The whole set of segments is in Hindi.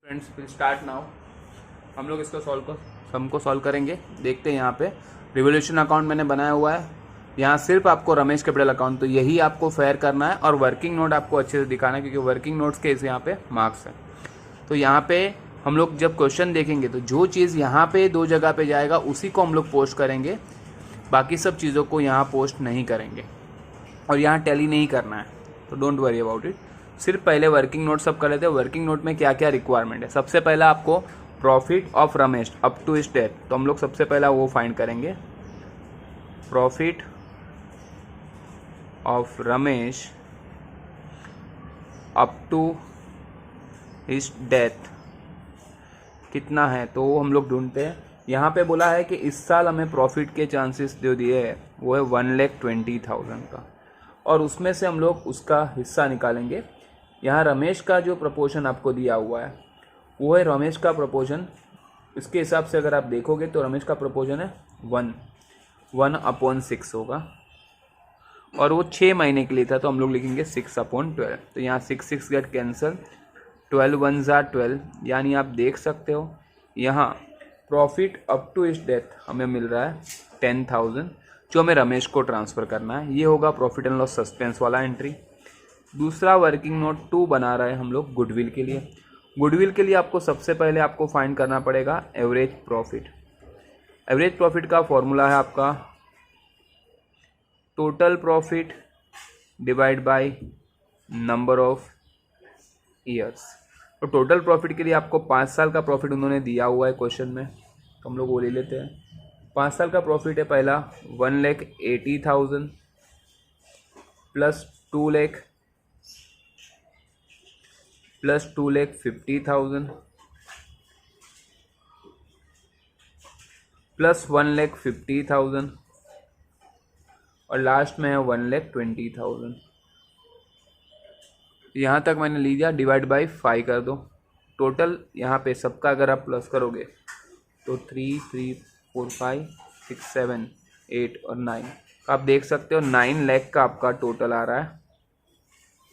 Friends will start now. हम लोग इसको हमको सॉल्व करेंगे। देखते हैं यहाँ पे रिवोल्यूशन अकाउंट मैंने बनाया हुआ है। यहाँ सिर्फ आपको रमेश कैपिटल अकाउंट, तो यही आपको फेयर करना है और वर्किंग नोट आपको अच्छे से दिखाना है, क्योंकि वर्किंग नोट्स के यहाँ पे मार्क्स है। तो यहाँ पे हम लोग जब क्वेश्चन देखेंगे तो जो चीज़ यहाँ पे दो जगह पे जाएगा उसी को हम लोग पोस्ट करेंगे, बाकी सब चीज़ों को यहाँ पोस्ट नहीं करेंगे और यहाँ टैली नहीं करना है। तो डोंट वरी अबाउट इट। सिर्फ पहले वर्किंग नोट सब कर लेते हैं। वर्किंग नोट में क्या क्या रिक्वायरमेंट है। सबसे पहला आपको profit of Ramesh up to his death, तो हम लोग सबसे पहला वो फाइंड करेंगे। Profit of Ramesh up to his death कितना है, तो वो हम लोग ढूंढते हैं। यहाँ पे बोला है कि इस साल हमें प्रॉफिट के चांसेस जो दिए हैं वो है 1,20,000 का, और उसमें से हम लोग उसका हिस्सा निकालेंगे। यहाँ रमेश का जो प्रपोर्शन आपको दिया हुआ है वो है रमेश का प्रपोर्शन। इसके हिसाब से अगर आप देखोगे तो रमेश का प्रपोर्शन है 1/6 होगा, और वो 6 महीने के लिए था, तो हम लोग लिखेंगे 6/12। तो यहाँ 6 गेट कैंसल, 12 1 ज़ा 12, यानी आप देख सकते हो यहाँ प्रॉफिट अप टू इस डेथ हमें मिल रहा है 10,000, जो हमें रमेश को ट्रांसफ़र करना है। ये होगा प्रॉफिट एंड लॉस सस्पेंस वाला एंट्री। दूसरा वर्किंग नोट 2 बना रहे हैं हम लोग गुडविल के लिए। गुडविल के लिए आपको सबसे पहले आपको फाइंड करना पड़ेगा एवरेज प्रॉफिट। एवरेज प्रॉफिट का फॉर्मूला है आपका total profit divide by number of years. तो टोटल प्रॉफिट के लिए आपको 5 साल का प्रॉफिट उन्होंने दिया हुआ है क्वेश्चन में, तो हम लोग वो ले लेते हैं। 5 साल का प्रॉफिट है पहला 1,80,000 प्लस 2,50,000 प्लस 1,50,000 और लास्ट में है 1,20,000। यहाँ तक मैंने लिया, डिवाइड बाय 5 कर दो। टोटल यहाँ पे सबका अगर आप प्लस करोगे तो 3 3 4 5 6 7 8 और 9, आप देख सकते हो 9 लाख का आपका टोटल आ रहा है,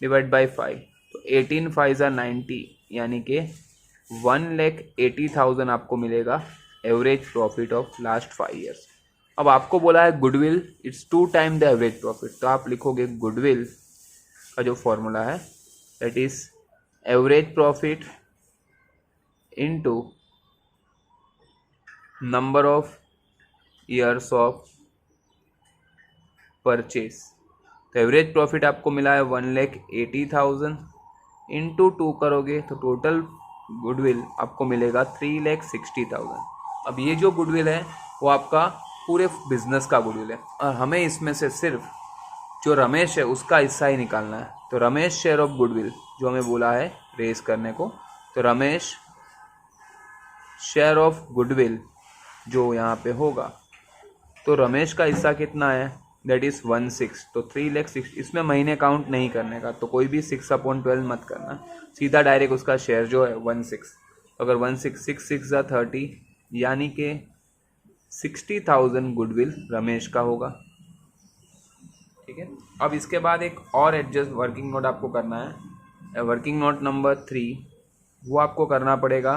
डिवाइड बाय 5। तो 18 5 ज़ा 90, यानी कि 1,80,000 आपको मिलेगा average profit of last 5 years. अब आपको बोला है goodwill it's 2 time the average profit, तो आप लिखोगे गुडविल का जो फॉर्मूला है that is average profit into number of years of purchase. तो एवरेज प्रॉफिट आपको मिला है 1,80,000, इंटू 2 करोगे तो टोटल गुडविल आपको मिलेगा 3,60,000। अब ये जो गुडविल है वो आपका पूरे बिजनेस का गुडविल है, और हमें इसमें से सिर्फ जो रमेश है उसका हिस्सा ही निकालना है। तो रमेश शेयर ऑफ गुडविल जो हमें बोला है रेस करने को, तो रमेश शेयर ऑफ गुडविल जो यहाँ पे होगा, तो रमेश का हिस्सा कितना है दैट इज़ 1/6, तो 3,60,000। इसमें महीने काउंट नहीं करने का, तो कोई भी 6/12 मत करना, सीधा डायरेक्ट उसका शेयर जो है 1/6। अगर 1/6 6 6 ज़ा 30, यानी कि 60,000 गुडविल रमेश का होगा। ठीक है। अब इसके बाद एक और एडजस्ट वर्किंग नोट आपको करना है। वर्किंग नोट नंबर 3 वो आपको करना पड़ेगा,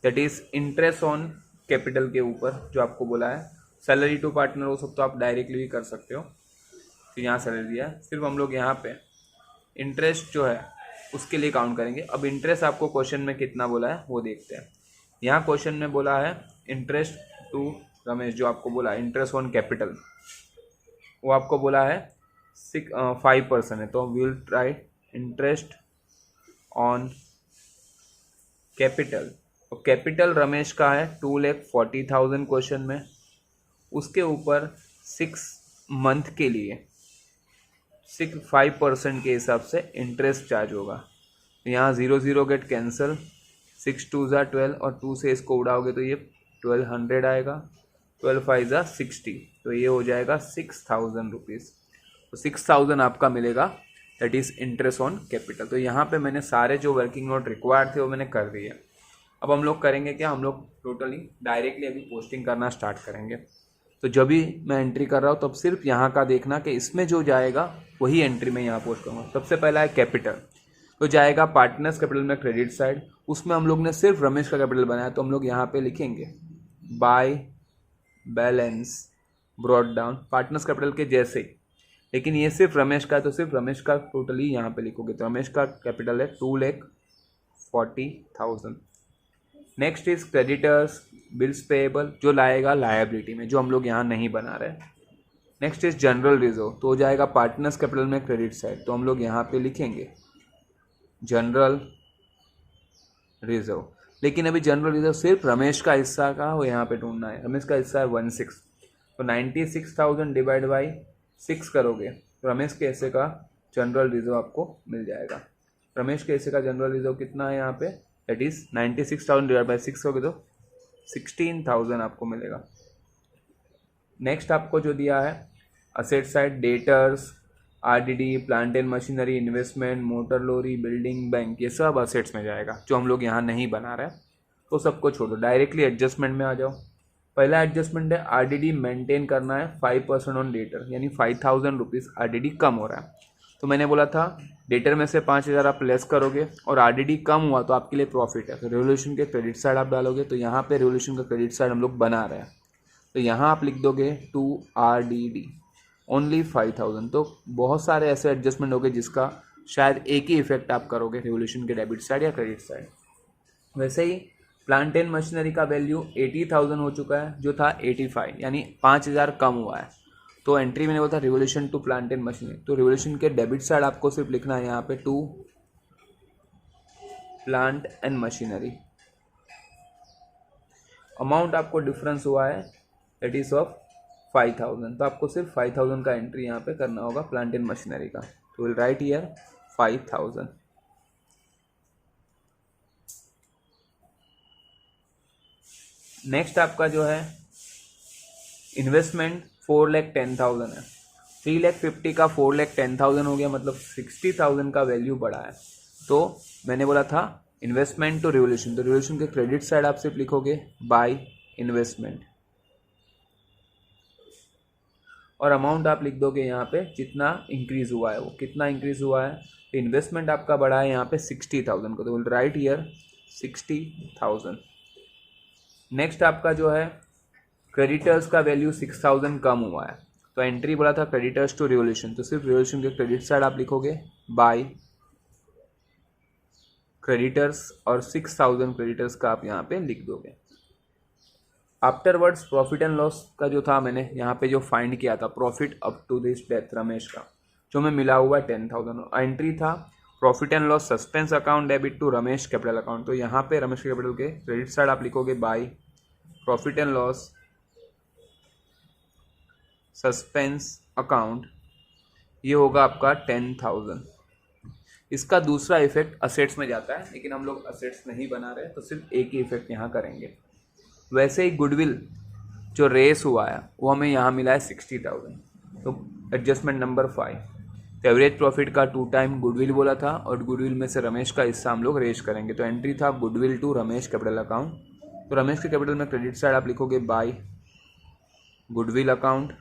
that is interest on capital के ऊपर जो आपको बोला है। सैलरी टू पार्टनर हो सब तो आप डायरेक्टली भी कर सकते हो, तो यहाँ सैलरी दिया है, सिर्फ हम लोग यहाँ पे इंटरेस्ट जो है उसके लिए काउंट करेंगे। अब इंटरेस्ट आपको क्वेश्चन में कितना बोला है वो देखते हैं। यहाँ क्वेश्चन में बोला है इंटरेस्ट टू रमेश, जो आपको बोला है इंटरेस्ट ऑन कैपिटल, वो आपको बोला है 5% है, तो we will try interest on capital. और कैपिटल रमेश का है 2,40,000 क्वेश्चन में, उसके ऊपर 6 मंथ के लिए 5% के हिसाब से इंटरेस्ट चार्ज होगा। तो यहाँ 0 0 गेट कैंसल, 6 2 ज़ा 12 और 2 से इसको उड़ाओगे तो ये 1,200 आएगा, 12 5 ज़ा 60, तो ये हो जाएगा 6,000 रुपीज़। तो 6,000 आपका मिलेगा, that is interest on capital. तो यहाँ पे मैंने सारे जो वर्किंग नोट रिक्वायर्ड थे वो मैंने कर दिए। अब हम लोग करेंगे क्या, हम लोग टोटली डायरेक्टली अभी पोस्टिंग करना स्टार्ट करेंगे। तो जब भी मैं एंट्री कर रहा हूँ तब सिर्फ यहाँ का देखना कि इसमें जो जाएगा वही एंट्री मैं यहाँ पोस्ट करूँगा। सबसे पहला है कैपिटल, तो जाएगा पार्टनर्स कैपिटल में क्रेडिट साइड, उसमें हम लोग ने सिर्फ रमेश का कैपिटल बनाया तो हम लोग यहाँ पे लिखेंगे by balance brought down partners capital के जैसे, लेकिन ये सिर्फ रमेश का है तो सिर्फ रमेश का टोटली यहाँ पे लिखोगे। तो रमेश का कैपिटल है 2,40,000। Next is creditors bills payable, जो लाएगा लायबिलिटी में, जो हम लोग यहाँ नहीं बना रहे। नेक्स्ट इज जनरल रिजर्व, तो हो जाएगा पार्टनर्स कैपिटल में क्रेडिट साइड, तो हम लोग यहाँ पे लिखेंगे जनरल रिजर्व। लेकिन अभी जनरल रिजर्व सिर्फ रमेश का हिस्सा का वो यहाँ पे ढूंढना है। रमेश का हिस्सा है 16, तो 96,000 डिवाइड बाई 6 करोगे तो रमेश के हिस्से का जनरल रिजर्व आपको मिल जाएगा। रमेश के हिस्से का जनरल रिजर्व कितना है यहाँ पे, दैट इज 96,000 डिवाइड बाई 6 करोगे तो 16,000 आपको मिलेगा। नेक्स्ट आपको जो दिया है asset side, debtors, RDD, plant and machinery, investment, motor lorry, building, bank, ये सब असेट्स में जाएगा जो हम लोग यहाँ नहीं बना रहे हैं, तो सबको छोड़ो, डायरेक्टली एडजस्टमेंट में आ जाओ। पहला एडजस्टमेंट है आरडीडी मेंटेन करना है 5% ऑन डेटर, यानी 5,000 रुपीज़ आरडीडी कम हो रहा है। तो मैंने बोला था डेटर में से 5,000 आप लेस करोगे और आरडीडी कम हुआ तो आपके लिए प्रॉफिट है, तो रेवोल्यूशन के क्रेडिट साइड आप डालोगे। तो यहाँ पे रेवोल्यूशन का क्रेडिट साइड हम लोग बना रहे हैं, तो यहाँ आप लिख दोगे टू आरडीडी ओनली 5,000। तो बहुत सारे ऐसे एडजस्टमेंट हो गए जिसका शायद एक ही इफेक्ट आप करोगे रेवोल्यूशन के डेबिट साइड या क्रेडिट साइड। वैसे ही प्लांट एंड मशीनरी का वैल्यू 80,000 हो चुका है, जो था 85, यानी 5,000 कम हुआ है। तो एंट्री मैंने बोला था revolution to plant and machinery, तो रिवोल्यूशन के डेबिट साइड आपको सिर्फ लिखना है यहाँ पे to plant and machinery. Amount आपको डिफरेंस हुआ है दैट इज ऑफ 5,000, तो आपको सिर्फ 5,000 का एंट्री यहाँ पे करना होगा प्लांट एंड मशीनरी का। तो विल राइट हियर 5,000। नेक्स्ट आपका जो है इन्वेस्टमेंट 4,10,000 है, 3,50,000 का 4,10,000 हो गया, मतलब 60,000 का वैल्यू बढ़ा है। तो मैंने बोला था इन्वेस्टमेंट टू रिवोल्यूशन, तो रिवोल्यूशन के क्रेडिट साइड आप सिर्फ लिखोगे बाय इन्वेस्टमेंट, और अमाउंट आप लिख दोगे यहाँ पे जितना इंक्रीज हुआ है, वो कितना इंक्रीज हुआ है। तो इन्वेस्टमेंट आपका बढ़ा है यहाँ पे 60,000 को, तो विल राइट हियर 60,000। नेक्स्ट आपका जो है क्रेडिटर्स का वैल्यू 6,000 कम हुआ है, तो एंट्री बोला था क्रेडिटर्स टू रिवोल्यूशन, तो सिर्फ रिवोल्यूशन के क्रेडिट साइड आप लिखोगे बाय क्रेडिटर्स, और 6,000 क्रेडिटर्स का आप यहाँ पे लिख दोगे। आफ्टरवर्ड्स प्रॉफिट एंड लॉस का जो था मैंने यहाँ पे जो फाइंड किया था profit up to this death Ramesh का, जो मैं मिला हुआ 10,000, एंट्री था profit and loss suspense account debit to Ramesh capital account. तो यहाँ पे रमेश कैपिटल के क्रेडिट साइड आप लिखोगे by profit and loss suspense account, ये होगा आपका 10,000। इसका दूसरा इफेक्ट असेट्स में जाता है, लेकिन हम लोग असेट्स नहीं बना रहे तो सिर्फ एक ही इफेक्ट यहाँ करेंगे। वैसे ही गुडविल जो रेस हुआ है वो हमें यहाँ मिला है 60,000, तो एडजस्टमेंट नंबर 5, एवरेज प्रॉफिट का 2 टाइम गुडविल बोला था, और गुडविल में से रमेश का हिस्सा हम लोग रेस करेंगे। तो एंट्री था goodwill to Ramesh capital account, तो रमेश के कैपिटल में क्रेडिट साइड आप लिखोगे बाय गुडविल अकाउंट,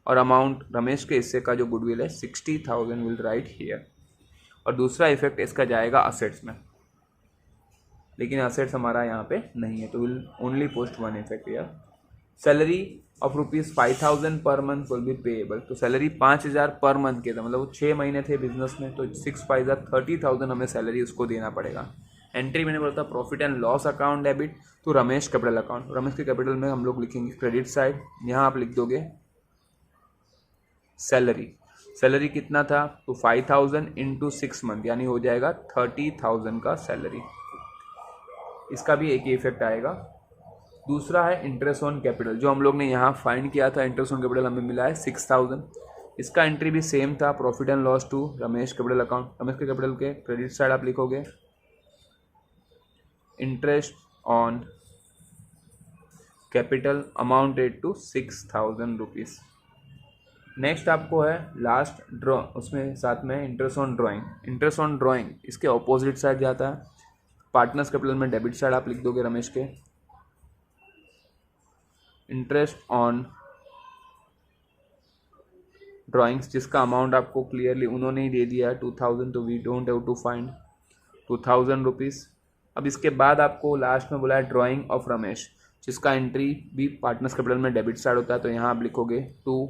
और अमाउंट रमेश के हिस्से का जो गुडविल है 60,000 विल राइट हियर। और दूसरा इफेक्ट इसका जाएगा असेट्स में, लेकिन असेट्स हमारा यहाँ पे नहीं है, तो will only post 1 effect here. Salary of ₹5,000 per month will be payable, तो सैलरी 5,000 पर मंथ के था, मतलब वो 6 महीने थे बिजनेस में, तो 6 5 30,000 हमें सैलरी उसको देना पड़ेगा। एंट्री मैंने बोला था profit and loss account debit तो रमेश कैपिटल अकाउंट, रमेश के कैपिटल में हम लोग लिखेंगे क्रेडिट साइड, यहाँ आप लिख दोगे सैलरी। सैलरी कितना था, तो 5,000 इंटू 6 मंथ, यानी हो जाएगा 30,000 का सैलरी, इसका भी एक ही इफेक्ट आएगा। दूसरा है इंटरेस्ट ऑन कैपिटल, जो हम लोग ने यहाँ फाइंड किया था इंटरेस्ट ऑन कैपिटल हमें मिला है 6,000, इसका एंट्री भी सेम था profit and loss to Ramesh capital account. Ramesh के कैपिटल के क्रेडिट साइड आप लिखोगे interest on capital amounted to 6,000 rupees. Next आपको है लास्ट ड्रॉ, उसमें साथ में interest on drawing. Interest on drawing इसके ऑपोजिट साइड जाता है, पार्टनर्स कैपिटल में डेबिट साइड आप लिख दोगे रमेश के इंटरेस्ट ऑन ड्राइंग्स जिसका अमाउंट आपको क्लियरली उन्होंने ही दे दिया है 2000, तो we don't have to find 2000 rupees. अब इसके बाद आपको लास्ट में बोला है ड्राइंग ऑफ रमेश, जिसका एंट्री भी पार्टनर्स कैपिटल में डेबिट साइड होता है, तो यहाँ आप लिखोगे 2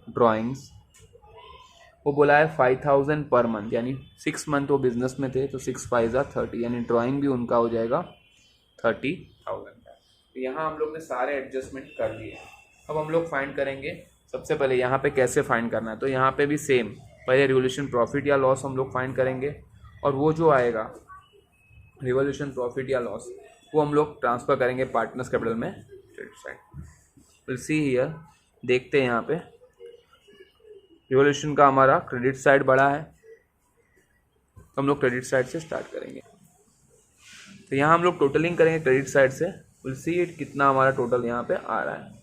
ड्राइंग्स। वो बोला है 5000 पर मंथ, यानी 6 मंथ वो बिजनेस में थे, तो 6 5 30, यानी ड्राइंग भी उनका हो जाएगा 30,000 का। तो यहाँ हम लोग ने सारे एडजस्टमेंट कर दिए। अब हम लोग फाइंड करेंगे सबसे पहले यहाँ पे कैसे फाइंड करना है। तो यहाँ पे भी सेम, पहले रिवोल्यूशन प्रॉफिट या लॉस हम लोग फाइंड करेंगे, और वो जो आएगा रिवोल्यूशन प्रॉफिट या लॉस वो हम लोग ट्रांसफ़र करेंगे पार्टनर्स कैपिटल में credit side. Will see here, देखते हैं यहाँ पे रिवोल्यूशन का हमारा क्रेडिट साइड बड़ा है, तो हम लोग क्रेडिट साइड से स्टार्ट करेंगे। तो यहाँ हम लोग टोटलिंग करेंगे क्रेडिट साइड से। विल सी इट कितना हमारा टोटल यहाँ पे आ रहा है।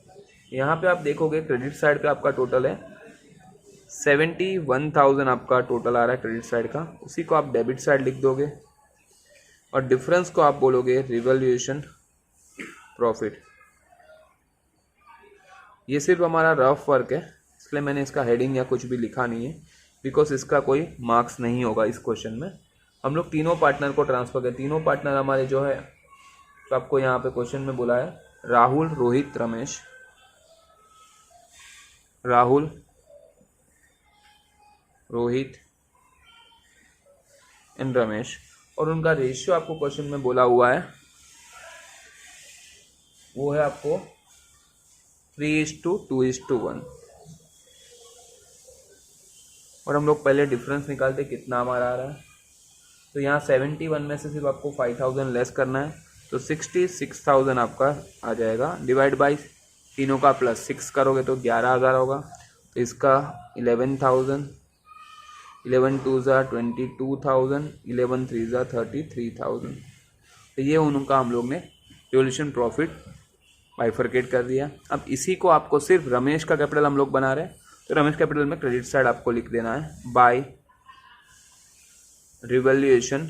यहाँ पे आप देखोगे क्रेडिट साइड पे आपका टोटल है 71,000 आपका टोटल आ रहा है क्रेडिट साइड का। उसी को आप डेबिट साइड लिख दोगे और डिफरेंस को आप बोलोगे रिवोल्यूशन प्रॉफिट। ये सिर्फ हमारा रफ वर्क है, इसलिए मैंने इसका हेडिंग या कुछ भी लिखा नहीं है, बिकॉज इसका कोई मार्क्स नहीं होगा इस क्वेश्चन में। हम लोग तीनों पार्टनर को ट्रांसफर करें। तीनों पार्टनर हमारे जो है, तो आपको यहाँ पे क्वेश्चन में बोला है राहुल, रोहित, रमेश। राहुल, रोहित एंड रमेश, और उनका रेशियो आपको क्वेश्चन में बोला हुआ है वो है आपको 3:2:1। और हम लोग पहले डिफरेंस निकालते कितना हमारा आ रहा है। तो यहाँ 71 में से सिर्फ आपको 5000 लेस करना है, तो 66,000 आपका आ जाएगा। डिवाइड बाई तीनों का प्लस 6 करोगे तो 11,000 होगा। तो इसका 11,000, 11 2 22,000, 11 3 33,000। तो ये उनका हम लोग ने रिवोल्यूशन प्रॉफिट बाइफरकेट कर दिया। अब इसी को आपको सिर्फ रमेश का कैपिटल हम लोग बना रहे हैं, तो रमेश कैपिटल में क्रेडिट साइड आपको लिख देना है बाय रिवोल्यूशन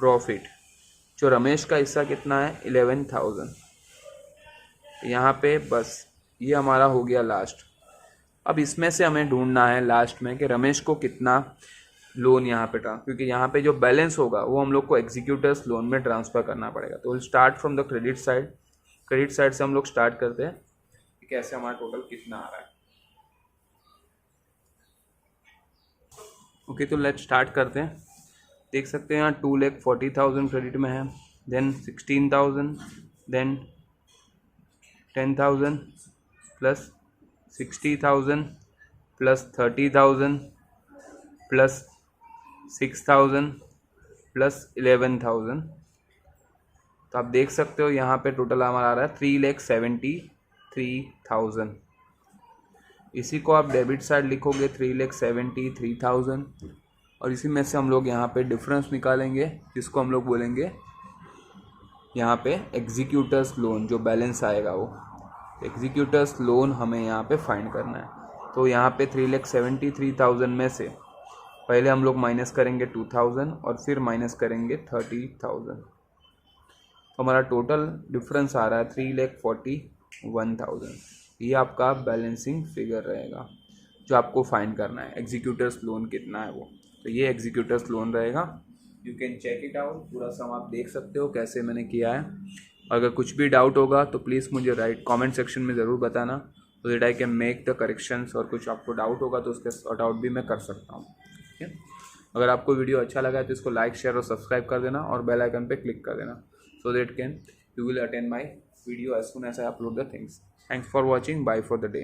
प्रॉफिट। जो रमेश का हिस्सा कितना है 11,000। यहाँ पे बस ये हमारा हो गया लास्ट। अब इसमें से हमें ढूंढना है लास्ट में कि रमेश को कितना लोन यहाँ पे क्योंकि यहाँ पे जो बैलेंस होगा वो हम लोग को एग्जीक्यूटर्स लोन में ट्रांसफ़र करना पड़ेगा। तो will start from the credit side. Credit side से हम लोग स्टार्ट करते हैं कि कैसे हमारा टोटल कितना आ रहा है। ओके, तो लेट्स स्टार्ट करते हैं। देख सकते हैं यहाँ 2,40,000 क्रेडिट में है, then 16,000, then 10,000 plus 60,000 plus 30,000 plus 6,000 plus 11,000। तो आप देख सकते हो यहाँ पे टोटल हमारा आ रहा है 3,73,000। इसी को आप डेबिट साइड लिखोगे 3,73,000, और इसी में से हम लोग यहाँ पे डिफरेंस निकालेंगे, जिसको हम लोग बोलेंगे यहाँ पे एग्जीक्यूटर्स लोन। जो बैलेंस आएगा वो एग्जीक्यूटर्स लोन हमें यहाँ पे फाइंड करना है। तो यहाँ पे 3,73,000 में से पहले हम लोग माइनस करेंगे 2,000 और फिर माइनस करेंगे 30,000। तो हमारा टोटल डिफरेंस आ रहा है 3,41,000। ये आपका बैलेंसिंग फिगर रहेगा जो आपको फाइंड करना है। एग्जीक्यूटर्स लोन कितना है वो, तो ये एग्जीक्यूटर्स लोन रहेगा। You can check it out, पूरा सम आप देख सकते हो कैसे मैंने किया है। अगर कुछ भी डाउट होगा तो प्लीज़ मुझे कमेंट सेक्शन में ज़रूर बताना, so that I can make the corrections. और कुछ आपको डाउट होगा तो उसके सॉर्ट आउट भी मैं कर सकता हूँ। ठीक है, अगर आपको वीडियो अच्छा लगा है तो इसको लाइक, शेयर और सब्सक्राइब कर देना, और बेल आइकन पे क्लिक कर देना, so that can you will attend my video as soon as I upload the things. Thanks for watching, bye for the day.